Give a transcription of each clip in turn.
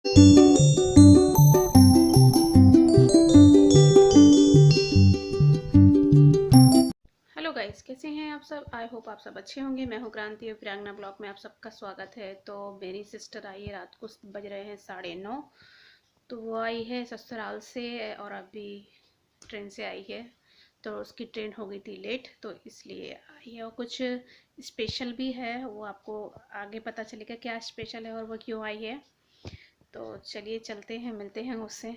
Hello guys, कैसे हैं आप सब। आई होप आप सब अच्छे होंगे। मैं हूं क्रांति और प्रियांगना ब्लॉग में आप सबका स्वागत है। तो मेरी सिस्टर आई है, रात को बज रहे हैं 9:30। तो वो आई है ससुराल से और अभी ट्रेन से आई है। तो उसकी ट्रेन हो गई थी लेट, तो इसलिए आई है। और कुछ स्पेशल भी है, वो आपको आगे पता चलेगा क्या स्पेशल है और वो क्यों आई है। तो चलिए चलते हैं, मिलते हैं उससे।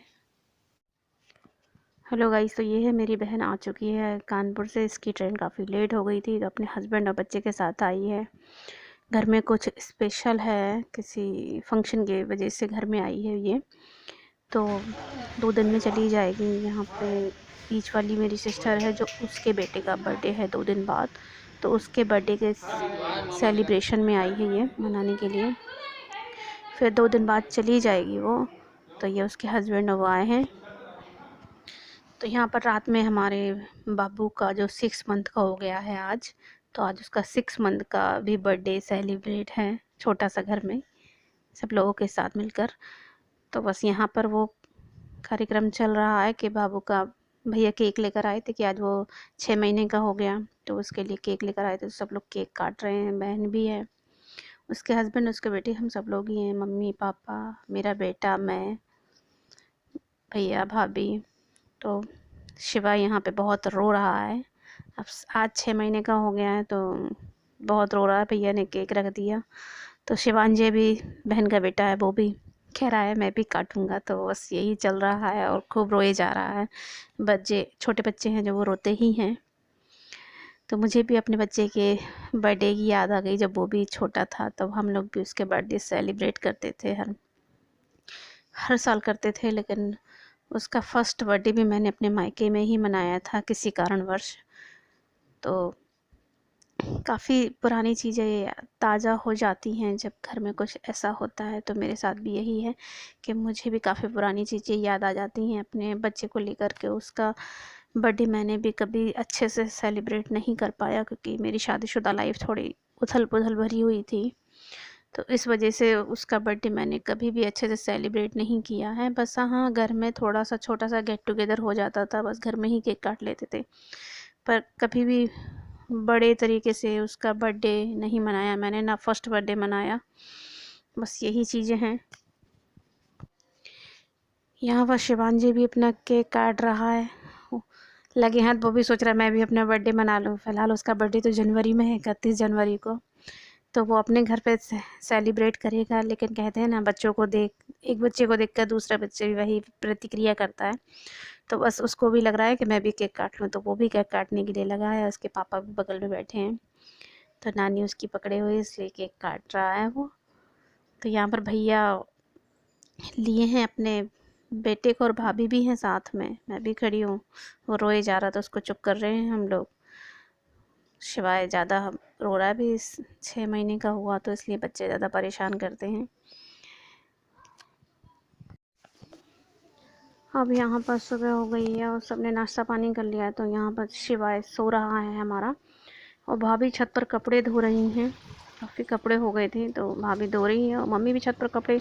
हेलो गाइस, तो ये है मेरी बहन आ चुकी है कानपुर से। इसकी ट्रेन काफ़ी लेट हो गई थी, तो अपने हस्बैंड और बच्चे के साथ आई है। घर में कुछ स्पेशल है, किसी फंक्शन की वजह से घर में आई है ये। तो 2 दिन में चली जाएगी। यहाँ पे बीच वाली मेरी सिस्टर है, जो उसके बेटे का बर्थडे है 2 दिन बाद, तो उसके बर्थडे के सेलिब्रेशन में आई है ये मनाने के लिए। फिर 2 दिन बाद चली जाएगी वो। तो ये उसके हस्बैंड वो आए हैं। तो यहाँ पर रात में हमारे बाबू का जो 6 मंथ का हो गया है आज, तो आज उसका 6 मंथ का भी बर्थडे सेलिब्रेट है, छोटा सा घर में सब लोगों के साथ मिलकर। तो बस यहाँ पर वो कार्यक्रम चल रहा है कि बाबू का भैया केक लेकर आए थे कि आज वो 6 महीने का हो गया, तो उसके लिए केक लेकर आए थे। तो सब लोग केक काट रहे हैं, बहन भी है, उसके हस्बैंड, उसके बेटे, हम सब लोग ही हैं, मम्मी पापा, मेरा बेटा, मैं, भैया भाभी। तो शिवा यहाँ पे बहुत रो रहा है। अब आज 6 महीने का हो गया है, तो बहुत रो रहा है। भैया ने केक रख दिया, तो शिवांजय भी, बहन का बेटा है, वो भी कह रहा है मैं भी काटूंगा। तो बस यही चल रहा है और खूब रोए जा रहा है। बच्चे, छोटे बच्चे हैं जो वो रोते ही हैं। तो मुझे भी अपने बच्चे के बर्थडे की याद आ गई। जब वो भी छोटा था तब हम लोग भी उसके बर्थडे सेलिब्रेट करते थे, हर हर साल करते थे। लेकिन उसका फर्स्ट बर्थडे भी मैंने अपने मायके में ही मनाया था किसी कारणवश। तो काफ़ी पुरानी चीज़ें ताज़ा हो जाती हैं जब घर में कुछ ऐसा होता है। तो मेरे साथ भी यही है कि मुझे भी काफ़ी पुरानी चीज़ें याद आ जाती हैं अपने बच्चे को लेकर के। उसका बर्थडे मैंने भी कभी अच्छे से सेलिब्रेट नहीं कर पाया, क्योंकि मेरी शादीशुदा लाइफ थोड़ी उथल पुथल भरी हुई थी। तो इस वजह से उसका बर्थडे मैंने कभी भी अच्छे से सेलिब्रेट नहीं किया है। बस हाँ, घर में थोड़ा सा छोटा सा गेट टुगेदर हो जाता था, बस घर में ही केक काट लेते थे। पर कभी भी बड़े तरीके से उसका बर्थडे नहीं मनाया मैंने, ना फर्स्ट बर्थडे मनाया। बस यही चीज़ें हैं। यहाँ पर शिवांजी भी अपना केक काट रहा है, लगे हाथ। वो भी सोच रहा है मैं भी अपना बर्थडे मना लूँ। फ़िलहाल उसका बर्थडे तो जनवरी में है, 31 जनवरी को। तो वो अपने घर पे सेलिब्रेट करेगा। लेकिन कहते हैं ना, बच्चों को देख, एक बच्चे को देखकर दूसरा बच्चे भी वही प्रतिक्रिया करता है। तो बस उसको भी लग रहा है कि मैं भी केक काट लूँ, तो वो भी केक काटने के लिए लगा है। उसके पापा भी बगल में बैठे हैं, तो नानी उसकी पकड़े हुए, इसलिए केक काट रहा है वो। तो यहाँ पर भैया लिए हैं अपने बेटे को, और भाभी भी हैं साथ में, मैं भी खड़ी हूँ। वो रोए जा रहा था, उसको चुप कर रहे हैं हम लोग। शिवाय ज़्यादा रो रहा है भी, 6 महीने का हुआ तो इसलिए बच्चे ज़्यादा परेशान करते हैं। अब यहाँ पर सुबह हो गई है और सबने नाश्ता पानी कर लिया है। तो यहाँ पर शिवाय सो रहा है हमारा, और भाभी छत पर कपड़े धो रही हैं। काफ़ी कपड़े हो गए थे तो भाभी धो रही हैं, और मम्मी भी छत पर कपड़े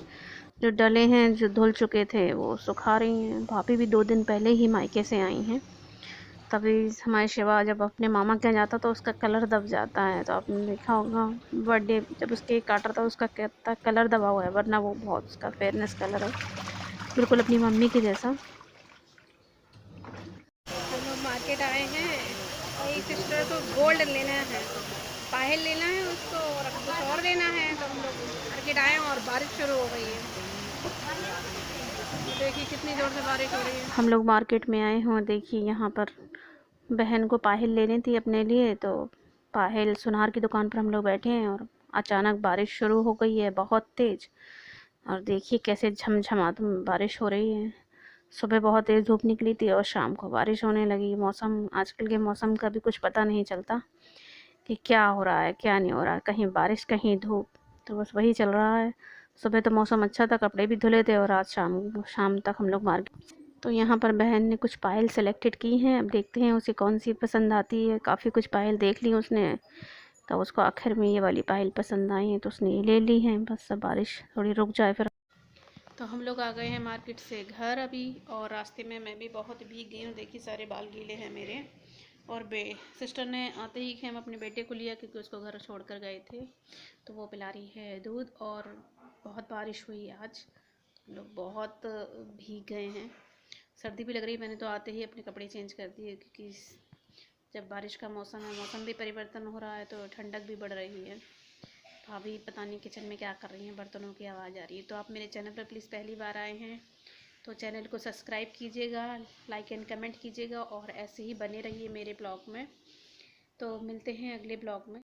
जो डले हैं, जो धुल चुके थे, वो सुखा रही हैं। भाभी भी 2 दिन पहले ही मायके से आई हैं। तभी हमारे शिवा जब अपने मामा के यहाँ जाता तो उसका कलर दब जाता है। तो आपने देखा होगा, बर्थडे जब उसके काट रहा था उसका कितना कलर दबा हुआ है, वरना वो बहुत उसका फेयरनेस कलर है, बिल्कुल अपनी मम्मी के जैसा। हम लोग मार्केट आए हैं और एक सिस्टर को गोल्ड लेना है, पायल लेना है उसको, और कुछ और लेना है। तो हम लोग मार्केट आए हैं और बारिश शुरू हो गई है। देखिए कितनी ज़ोर से बारिश हो रही है। हम लोग मार्केट में आए हों, देखिए यहाँ पर बहन को पायल लेनी थी अपने लिए। तो पायल सुनार की दुकान पर हम लोग बैठे हैं और अचानक बारिश शुरू हो गई है, बहुत तेज़। और देखिए कैसे झमझमाती बारिश हो रही है। सुबह बहुत तेज़ धूप निकली थी और शाम को बारिश होने लगी। मौसम, आजकल के मौसम का भी कुछ पता नहीं चलता कि क्या हो रहा है क्या नहीं हो रहा है, कहीं बारिश कहीं धूप। तो बस वही चल रहा है। सुबह तो मौसम अच्छा था, कपड़े भी धुले थे, और आज शाम शाम तक हम लोग मार्केट। तो यहाँ पर बहन ने कुछ पायल सेलेक्टेड की हैं, अब देखते हैं उसे कौन सी पसंद आती है। काफ़ी कुछ पायल देख ली उसने, तो उसको आखिर में ये वाली पायल पसंद आई है, तो उसने ये ले ली है। बस अब बारिश थोड़ी रुक जाए फिर। तो हम लोग आ गए हैं मार्केट से घर अभी, और रास्ते में मैं भी बहुत भीग गई हूँ। देखिए सारे बाल गीले हैं मेरे। और सिस्टर ने आते ही हम अपने बेटे को लिया, क्योंकि उसको घर छोड़ कर गए थे, तो वो पिला रही है दूध। और बहुत बारिश हुई आज, हम लोग बहुत भीग गए हैं, सर्दी भी लग रही है। मैंने तो आते ही अपने कपड़े चेंज कर दिए, क्योंकि जब बारिश का मौसम है, मौसम भी परिवर्तन हो रहा है, तो ठंडक भी बढ़ रही है। भाभी पता नहीं किचन में क्या कर रही हैं, बर्तनों की आवाज़ आ रही है। तो आप मेरे चैनल पर प्लीज़ पहली बार आए हैं तो चैनल को सब्सक्राइब कीजिएगा, लाइक एंड कमेंट कीजिएगा, और ऐसे ही बने रहिए मेरे ब्लॉग में। तो मिलते हैं अगले ब्लॉग में।